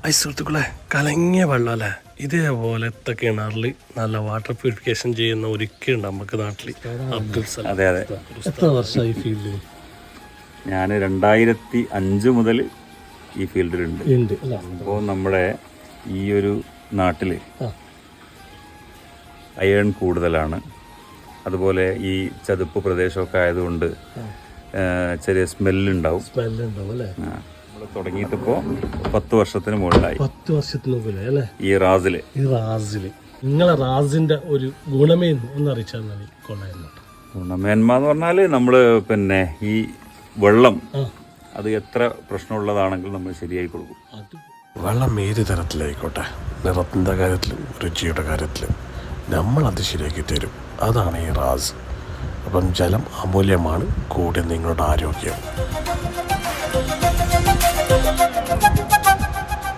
സുഹൃത്തുക്കളെ, കലങ്ങിയ വെള്ളം അല്ലേ, ഇതേപോലത്തെ കിണറിൽ നല്ല വാട്ടർ പ്യൂരിഫിക്കേഷൻ ചെയ്യുന്ന ഒരിക്കലുണ്ട് നമുക്ക് നാട്ടിൽ. അബ്ദുൽ സലാം. അതെ അതെ. എത്ര വർഷമായി ഫീൽഡിൽ? ഞാൻ 2005 മുതൽ ഈ ഫീൽഡിലുണ്ട്. അപ്പോൾ നമ്മുടെ ഈ ഒരു നാട്ടിൽ അയൺ കൂടുതലാണ്. അതുപോലെ ഈ ചതുപ്പ് പ്രദേശമൊക്കെ ആയതുകൊണ്ട് ചെറിയ സ്മെല്ലുണ്ടാവും. അല്ലേ? നമ്മൾ തുടങ്ങിയിട്ടിപ്പോൾ 10 വർഷത്തിന് മുകളിലായി. 10 വർഷത്തിന് മുകളിലായി അല്ലേ? ഈ റാസില് നിങ്ങളെ റാസിന്റെ ഒരു ഗുണമേന്മ ഒന്ന് അറിയിച്ചാൽ കൊള്ളായിരുന്നു. ഗുണമേന്മ എന്ന് പറഞ്ഞാൽ നമ്മൾ പിന്നെ ഈ വെള്ളം അത് എത്ര പ്രശ്നമുള്ളതാണെങ്കിലും നമ്മൾ ശരിയായി കൊടുക്കും. വെള്ളം ഏത് തരത്തിലായിക്കോട്ടെ, നിറത്തിൻ്റെ കാര്യത്തിലും രുചിയുടെ കാര്യത്തിലും നമ്മളത് ശരിയാക്കി തരും. അതാണ് ഈ റാസ്. അപ്പം ജലം അമൂല്യമാണ്, കൂടെ നിങ്ങളുടെ ആരോഗ്യം.